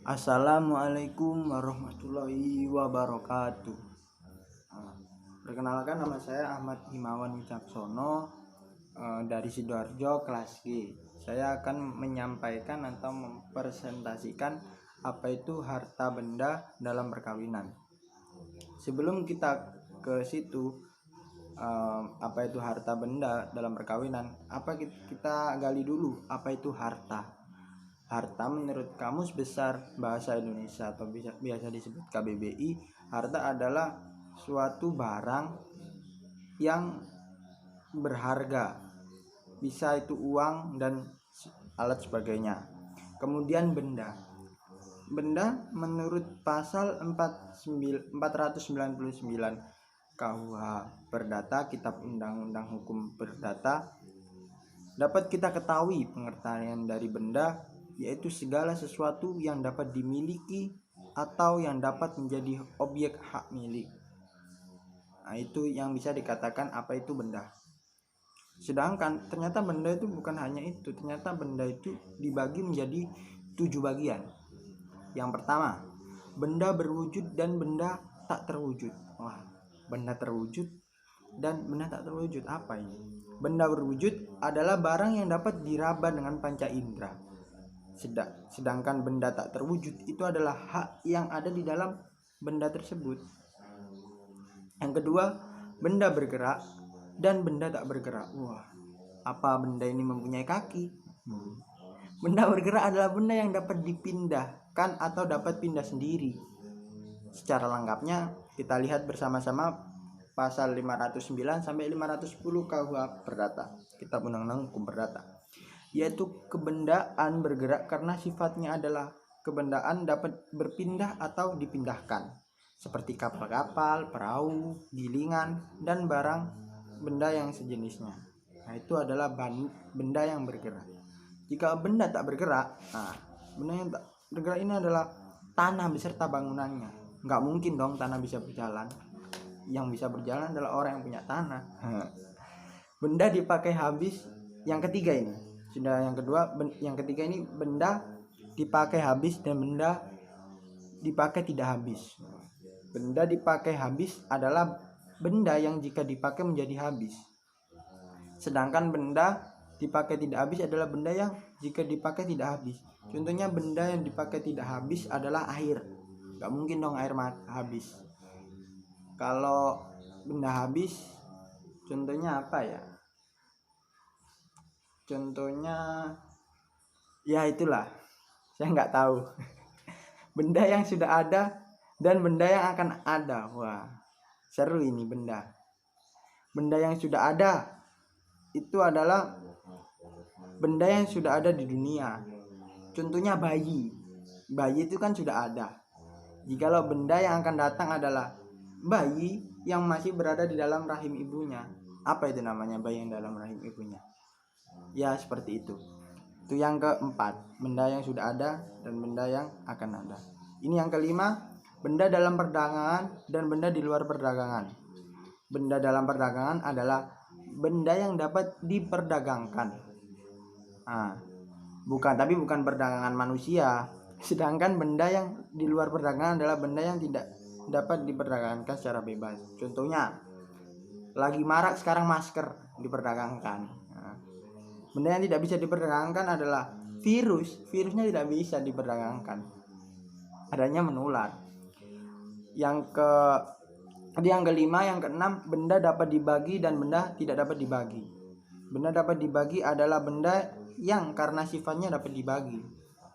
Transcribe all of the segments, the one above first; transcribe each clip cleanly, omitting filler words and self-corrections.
Assalamualaikum warahmatullahi wabarakatuh. Perkenalkan, nama saya Ahmad Himawan Wicaksono dari Sidoarjo, kelas G. Saya akan menyampaikan atau mempresentasikan apa itu harta benda dalam perkawinan. Sebelum kita ke situ, apa itu harta benda dalam perkawinan, kita gali dulu apa itu harta. Harta menurut Kamus Besar Bahasa Indonesia atau biasa disebut KBBI, harta adalah suatu barang yang berharga, bisa itu uang dan alat sebagainya. Kemudian benda menurut pasal 499 KUH Perdata, Kitab Undang-Undang Hukum Perdata, dapat kita ketahui pengertian dari benda yaitu segala sesuatu yang dapat dimiliki atau yang dapat menjadi objek hak milik. Nah, itu yang bisa dikatakan apa itu benda. Sedangkan ternyata benda itu bukan hanya itu, ternyata benda itu dibagi menjadi 7 bagian. Yang pertama, benda berwujud dan benda tak terwujud. Wah, benda terwujud dan benda tak terwujud, apa ini? Benda berwujud adalah barang yang dapat diraba dengan panca indera. Sedangkan benda tak terwujud itu adalah hak yang ada di dalam benda tersebut. Yang kedua, benda bergerak dan benda tak bergerak. Wah, apa benda ini mempunyai kaki? Benda bergerak adalah benda yang dapat dipindahkan atau dapat pindah sendiri. Secara lengkapnya kita lihat bersama-sama pasal 509 sampai 510 KUH Perdata, Kitab Undang-Undang Hukum Perdata, yaitu kebendaan bergerak karena sifatnya adalah kebendaan dapat berpindah atau dipindahkan, seperti kapal-kapal, perahu, gilingan, dan barang benda yang sejenisnya. Nah, itu adalah benda yang bergerak. Jika benda tak bergerak, benda yang tak bergerak ini adalah tanah beserta bangunannya. Nggak mungkin dong tanah bisa berjalan. Yang bisa berjalan adalah orang yang punya tanah. Benda dipakai habis. Yang ketiga ini sudah, yang kedua, yang ketiga ini benda dipakai habis dan benda dipakai tidak habis. Benda dipakai habis adalah benda yang jika dipakai menjadi habis. Sedangkan benda dipakai tidak habis adalah benda yang jika dipakai tidak habis. Contohnya benda yang dipakai tidak habis adalah air. Gak mungkin dong air habis. Kalau benda habis, contohnya apa ya? Contohnya ya itulah, saya nggak tahu. Benda yang sudah ada dan benda yang akan ada. Wah, seru ini benda. Benda yang sudah ada itu adalah benda yang sudah ada di dunia. Contohnya bayi. Bayi itu kan sudah ada. Jikalau benda yang akan datang adalah bayi yang masih berada di dalam rahim ibunya. Apa itu namanya, bayi yang dalam rahim ibunya? Ya, seperti itu. Itu yang keempat, benda yang sudah ada dan benda yang akan ada. Ini yang kelima, benda dalam perdagangan dan benda di luar perdagangan. Benda dalam perdagangan adalah benda yang dapat diperdagangkan. Bukan perdagangan manusia. Sedangkan benda yang di luar perdagangan adalah benda yang tidak dapat diperdagangkan secara bebas. Contohnya, lagi marak sekarang masker diperdagangkan. Benda yang tidak bisa diperdagangkan adalah virus. Virusnya tidak bisa diperdagangkan, adanya menular. Yang kelima, yang keenam, benda dapat dibagi dan benda tidak dapat dibagi. Benda dapat dibagi adalah benda yang karena sifatnya dapat dibagi.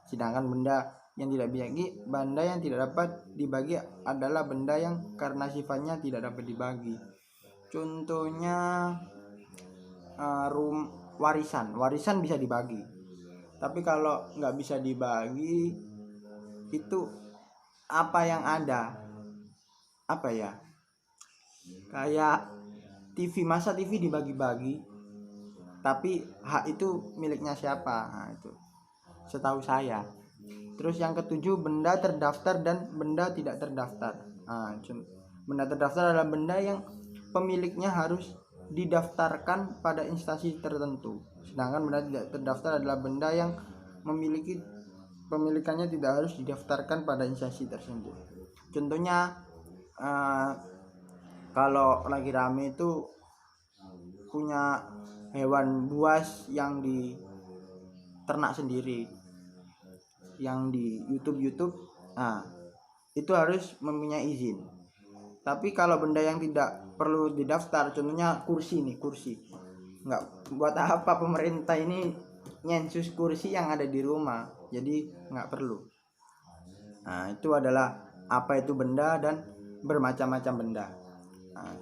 Sedangkan benda yang tidak dibagi, benda yang tidak dapat dibagi adalah benda yang karena sifatnya tidak dapat dibagi. Contohnya warisan bisa dibagi, tapi kalau nggak bisa dibagi itu apa yang ada, apa ya, kayak TV, masa TV dibagi-bagi tapi hak itu miliknya siapa? Nah, itu setahu saya. Terus yang ketujuh, benda terdaftar dan benda tidak terdaftar. Benda terdaftar adalah benda yang pemiliknya harus didaftarkan pada instansi tertentu. Sedangkan benda tidak terdaftar adalah benda yang memiliki pemilikannya tidak harus didaftarkan pada instansi tersebut. Contohnya kalau lagi rame itu punya hewan buas yang diternak sendiri, yang di YouTube, nah itu harus mempunyai izin. Tapi kalau benda yang tidak perlu didaftar, contohnya kursi, nggak, buat apa pemerintah ini nyensus kursi yang ada di rumah, jadi nggak perlu. Nah itu adalah apa itu benda dan bermacam-macam benda. Nah,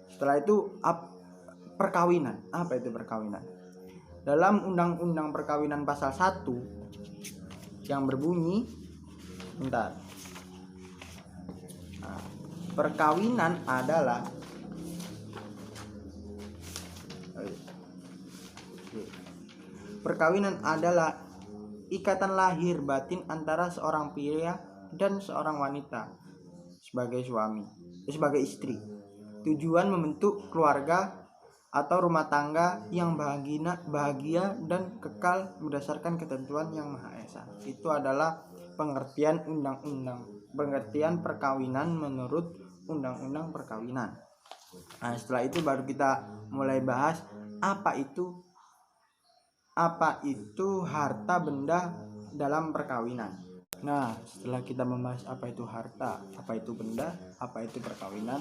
setelah itu perkawinan. Apa itu perkawinan? Dalam Undang-Undang Perkawinan pasal 1 yang berbunyi, perkawinan adalah ikatan lahir batin antara seorang pria dan seorang wanita sebagai istri. Tujuan membentuk keluarga atau rumah tangga yang bahagia dan kekal berdasarkan ketentuan Yang Maha Esa. Itu adalah pengertian perkawinan menurut Undang-Undang Perkawinan. Nah, setelah itu baru kita mulai bahas apa itu harta benda dalam perkawinan. Nah, setelah kita membahas apa itu harta, apa itu benda, apa itu perkawinan,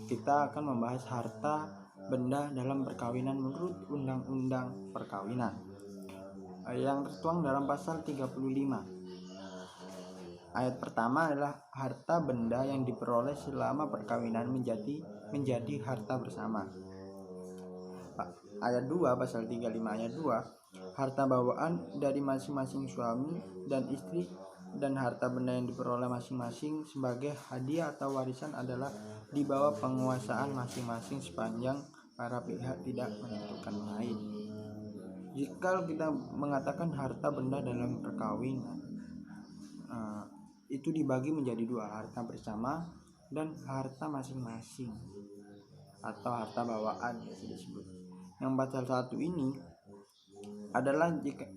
kita akan membahas harta benda dalam perkawinan menurut Undang-Undang Perkawinan yang tertuang dalam pasal 35. Ayat pertama adalah harta benda yang diperoleh selama perkawinan menjadi harta bersama. Ayat 2, pasal 35 ayat 2, harta bawaan dari masing-masing suami dan istri dan harta benda yang diperoleh masing-masing sebagai hadiah atau warisan adalah di bawah penguasaan masing-masing sepanjang para pihak tidak menentukan lain. Jika kita mengatakan harta benda dalam perkawinan, itu dibagi menjadi dua, harta bersama dan harta masing-masing atau harta bawaan disebut. Yang pasal 1 ini adalah jika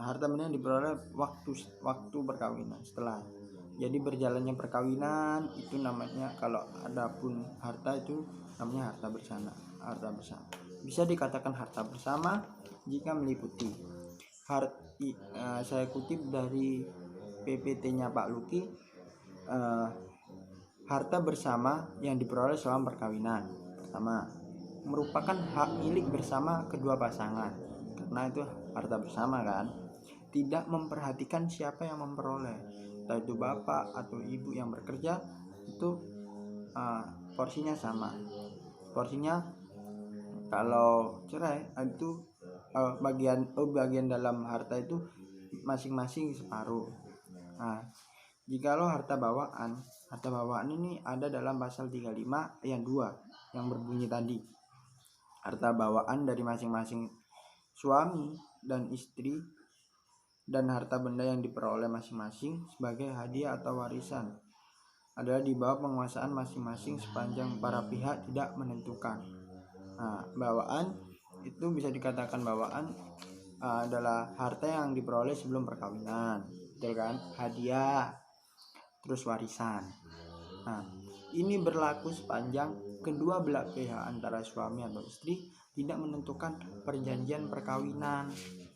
harta benda yang diperoleh waktu perkawinan. Setelah jadi berjalannya perkawinan itu namanya, kalau adapun harta itu namanya harta bersama. Bisa dikatakan harta bersama jika meliputi saya kutip dari PPT-nya Pak Luki, harta bersama yang diperoleh selama perkawinan pertama merupakan hak milik bersama kedua pasangan, karena itu harta bersama kan, tidak memperhatikan siapa yang memperoleh, entah itu bapak atau ibu yang bekerja, itu porsinya sama. Porsinya kalau cerai itu bagian dalam harta itu masing-masing separuh. Nah, jikalau harta bawaan ini ada dalam pasal 35 ayat 2 yang berbunyi tadi, harta bawaan dari masing-masing suami dan istri dan harta benda yang diperoleh masing-masing sebagai hadiah atau warisan adalah di bawah penguasaan masing-masing sepanjang para pihak tidak menentukan. Nah, bawaan itu bisa dikatakan bawaan adalah harta yang diperoleh sebelum perkawinan, betul kan? Hadiah, terus warisan. Nah, ini berlaku sepanjang kedua belah pihak antara suami atau istri tidak menentukan perjanjian perkawinan.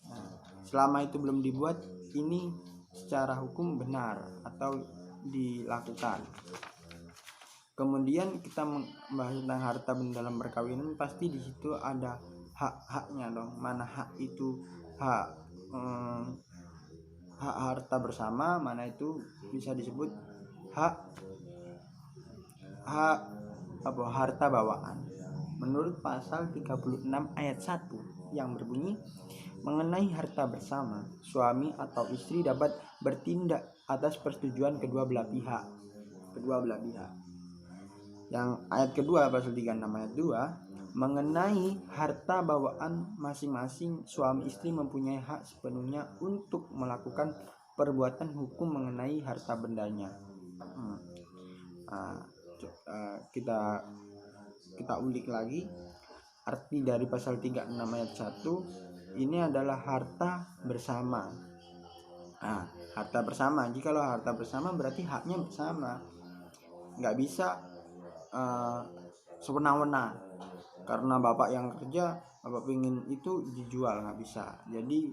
Nah, selama itu belum dibuat, ini secara hukum benar atau dilakukan. Kemudian kita membahas tentang harta benda dalam perkawinan, pasti di situ ada hak-haknya dong. Mana hak itu hak harta bersama, mana itu bisa disebut harta bawaan. Menurut pasal 36 ayat 1 yang berbunyi, mengenai harta bersama, suami atau istri dapat bertindak atas persetujuan kedua belah pihak. Yang ayat kedua pasal 36 ayat 2, mengenai harta bawaan masing-masing suami istri mempunyai hak sepenuhnya untuk melakukan perbuatan hukum mengenai harta bendanya. Kita ulik lagi arti dari pasal 36 ayat 1 ini adalah harta bersama. Nah, harta bersama, jikalau harta bersama berarti haknya bersama, nggak bisa sewenang-wenang karena bapak yang kerja, bapak ingin itu dijual, nggak bisa. Jadi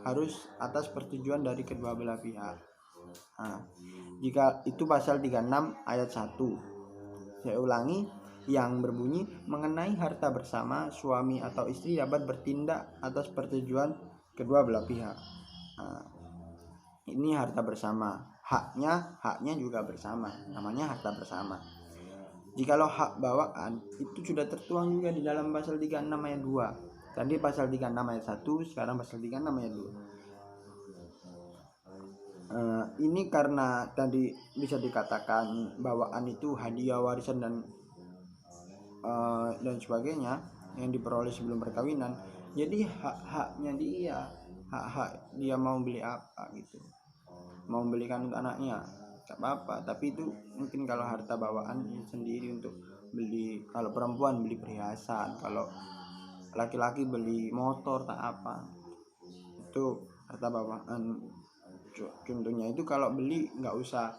harus atas persetujuan dari kedua belah pihak. Nah, jika itu pasal 36 ayat 1. Saya ulangi, yang berbunyi mengenai harta bersama, suami atau istri dapat bertindak atas persetujuan kedua belah pihak. Nah, ini harta bersama, haknya juga bersama, namanya harta bersama. Jikalau hak bawaan itu sudah tertuang juga di dalam pasal 36 ayat 2. Tadi pasal 36 ayat 1, sekarang pasal 36 ayat 2. Ini karena tadi bisa dikatakan bawaan itu hadiah, warisan dan sebagainya yang diperoleh sebelum perkawinan. Jadi hak-haknya dia, hak dia mau beli apa gitu, mau belikan untuk anaknya gak apa-apa, tapi itu mungkin kalau harta bawaan sendiri untuk beli, kalau perempuan beli perhiasan, kalau laki-laki beli motor tak apa, itu harta bawaan. Contohnya itu kalau beli nggak usah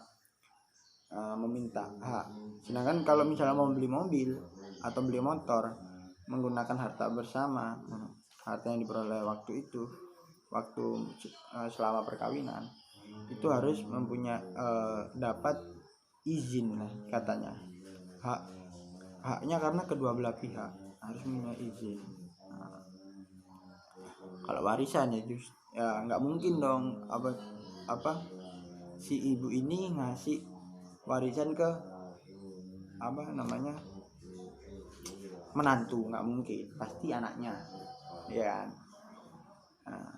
meminta hak. Sedangkan kalau misalnya mau beli mobil atau beli motor menggunakan harta bersama, harta yang diperoleh waktu itu, waktu selama perkawinan, itu harus mempunyai dapat izin lah katanya, haknya karena kedua belah pihak harus punya izin. Kalau warisan ya nggak mungkin dong apa si ibu ini ngasih warisan ke menantu, nggak mungkin, pasti anaknya ya. Nah,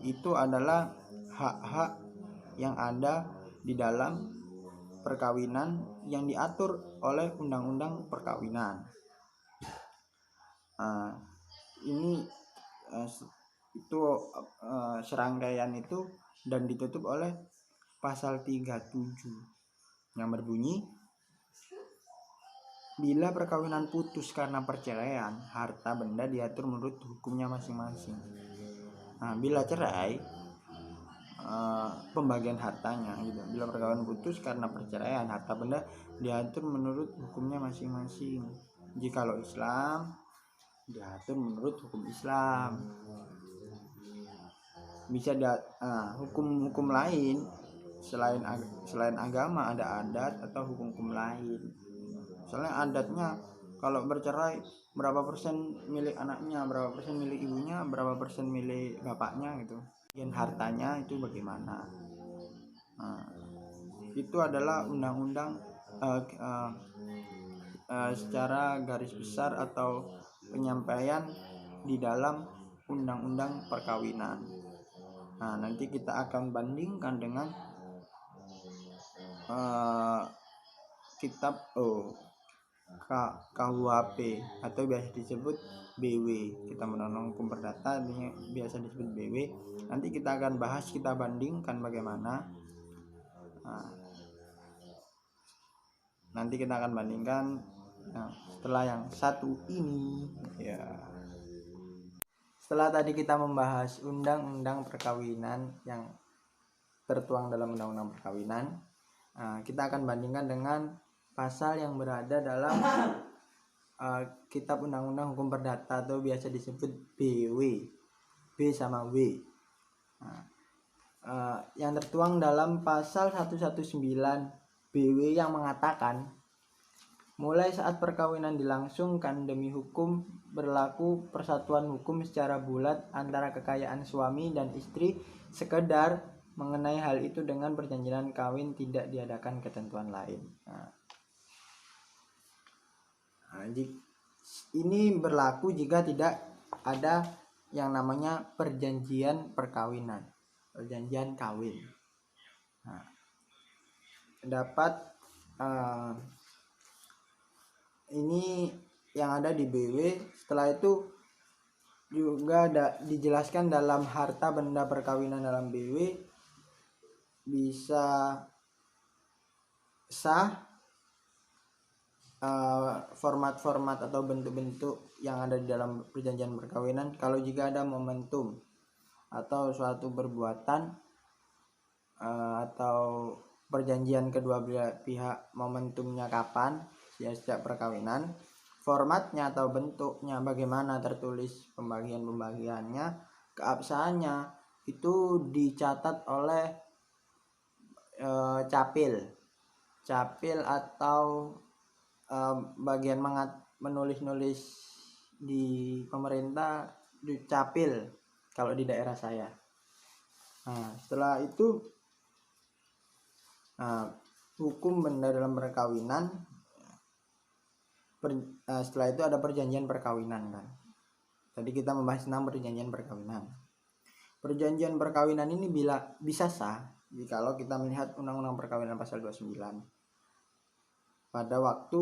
itu adalah hak-hak yang ada di dalam perkawinan yang diatur oleh undang-undang perkawinan. Ini itu serangkaian itu dan ditutup oleh pasal 37 yang berbunyi, bila perkawinan putus karena perceraian, harta benda diatur menurut hukumnya masing-masing. Nah, bila cerai, pembagian hartanya gitu. Bila perkawinan putus karena perceraian, harta benda diatur menurut hukumnya masing-masing. Jikalau Islam, diatur menurut hukum Islam. Bisa hukum-hukum lain selain agama, ada adat atau hukum-hukum lain. Soalnya adatnya kalau bercerai berapa persen milik anaknya, berapa persen milik ibunya, berapa persen milik bapaknya gitu. Dan hartanya itu bagaimana? Itu adalah undang-undang secara garis besar atau penyampaian di dalam undang-undang perkawinan. Nah, nanti kita akan bandingkan dengan kitab KUHP atau biasa disebut BW, kita Undang-Undang Hukum Perdata, biasa disebut BW. Nanti kita akan bahas, kita bandingkan bagaimana. Nanti kita akan bandingkan setelah yang satu ini ya. Setelah tadi kita membahas undang-undang perkawinan yang tertuang dalam undang-undang perkawinan, kita akan bandingkan dengan pasal yang berada dalam kitab Undang-Undang Hukum Perdata atau biasa disebut BW, B sama W. Yang tertuang dalam pasal 119 BW yang mengatakan, mulai saat perkawinan dilangsungkan demi hukum berlaku persatuan hukum secara bulat antara kekayaan suami dan istri, sekedar mengenai hal itu dengan perjanjian kawin tidak diadakan ketentuan lain. Ini berlaku jika tidak ada yang namanya perjanjian perkawinan, perjanjian kawin. Ini yang ada di BW. Setelah itu juga dijelaskan dalam harta benda perkawinan dalam BW, bisa sah format-format atau bentuk-bentuk yang ada di dalam perjanjian perkawinan. Kalau jika ada momentum atau suatu perbuatan atau perjanjian kedua belah pihak, momentumnya kapan, ya sejak perkawinan, formatnya atau bentuknya bagaimana tertulis pembagiannya, keabsahannya itu dicatat oleh capil atau bagian menulis di pemerintah di capil kalau di daerah saya. Nah, setelah itu hukum benda dalam perkawinan. Setelah itu ada perjanjian perkawinan kan. Tadi kita membahas tentang perjanjian perkawinan. Perjanjian perkawinan ini bisa sah kalau kita melihat Undang-Undang Perkawinan pasal 29. Pada waktu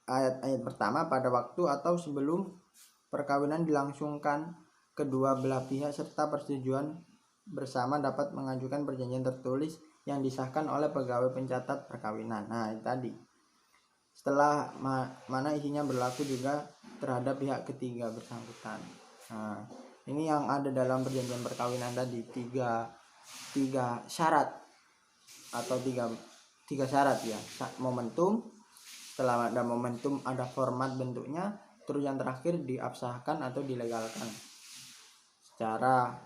ayat pertama, pada waktu atau sebelum perkawinan dilangsungkan, kedua belah pihak serta persetujuan bersama dapat mengajukan perjanjian tertulis yang disahkan oleh pegawai pencatat perkawinan. Nah, itu tadi. Setelah mana isinya berlaku juga terhadap pihak ketiga bersangkutan. Nah, ini yang ada dalam perjanjian perkawinan tadi, tiga syarat atau tiga syarat ya. Momentum, setelah ada momentum ada format bentuknya, terus yang terakhir diabsahkan atau dilegalkan secara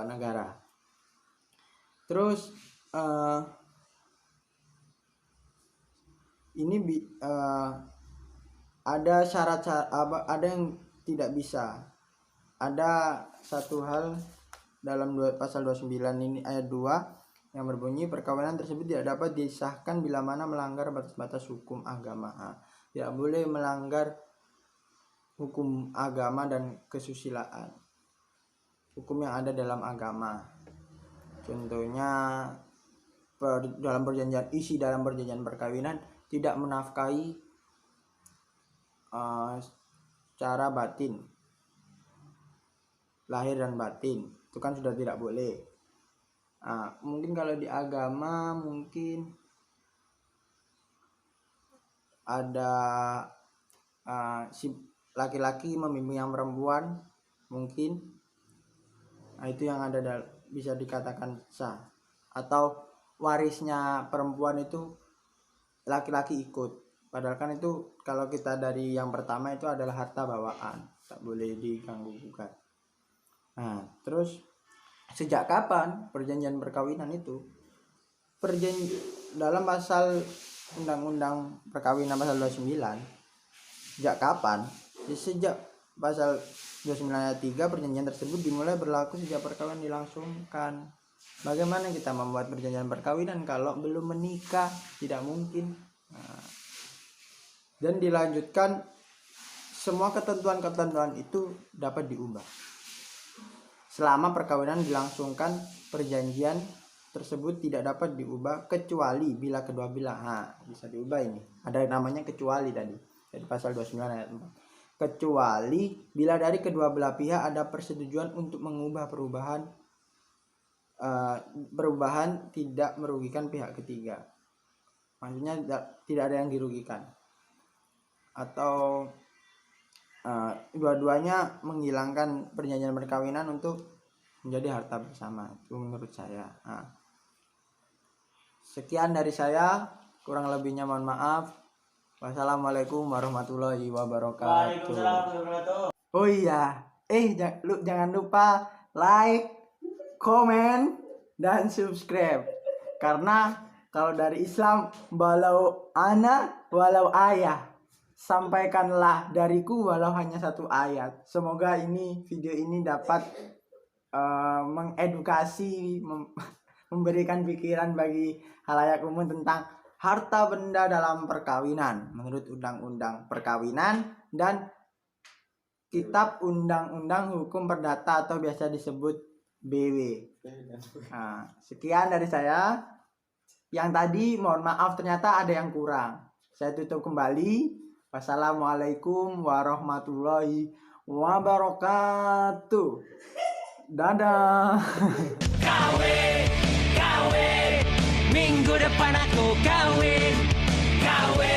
negara. Terus ini ada syarat ada yang tidak bisa. Ada satu hal dalam pasal 29 ini ayat 2 yang berbunyi perkawinan tersebut tidak dapat disahkan bila mana melanggar batas-batas hukum agama. Tidak boleh melanggar hukum agama dan kesusilaan, hukum yang ada dalam agama. Contohnya dalam perjanjian perkawinan tidak menafkahi secara batin, lahir dan batin, itu kan sudah tidak boleh. Mungkin kalau di agama mungkin ada si laki-laki membimbing yang perempuan mungkin, itu yang ada bisa dikatakan sah. Atau warisnya perempuan itu laki-laki ikut, padahal kan itu kalau kita dari yang pertama itu adalah harta bawaan, tak boleh diganggu gugat. Nah, terus sejak kapan perjanjian perkawinan itu? Dalam pasal Undang-Undang Perkawinan pasal 29, sejak kapan? Sejak pasal 29 ayat 3, perjanjian tersebut dimulai berlaku sejak perkawinan dilangsungkan. Bagaimana kita membuat perjanjian perkawinan kalau belum menikah? Tidak mungkin. Dan dilanjutkan, semua ketentuan-ketentuan itu dapat diubah selama perkawinan dilangsungkan. Perjanjian tersebut tidak dapat diubah kecuali bila kedua belah bisa diubah. Ini ada namanya kecuali tadi dari pasal 29 ayat 4. Kecuali bila dari kedua belah pihak ada persetujuan untuk mengubah perubahan tidak merugikan pihak ketiga. Maksudnya tidak ada yang dirugikan, atau dua-duanya menghilangkan perjanjian perkawinan untuk menjadi harta bersama. Itu menurut saya. Sekian dari saya, kurang lebihnya mohon maaf. Wassalamualaikum warahmatullahi wabarakatuh. Oh iya, jangan lupa like, komen, dan subscribe. Karena kalau dari Islam, walau ana walau ayah, sampaikanlah dariku walau hanya satu ayat. Semoga video ini dapat mengedukasi, memberikan pikiran bagi halayak umum tentang harta benda dalam perkawinan menurut Undang-Undang Perkawinan dan Kitab Undang-Undang Hukum Perdata atau biasa disebut BW. Sekian dari saya. Yang tadi mohon maaf ternyata ada yang kurang. Saya tutup kembali. Wassalamualaikum warahmatullahi wabarakatuh. Dadah. Kawin, minggu depan aku kawin. gawe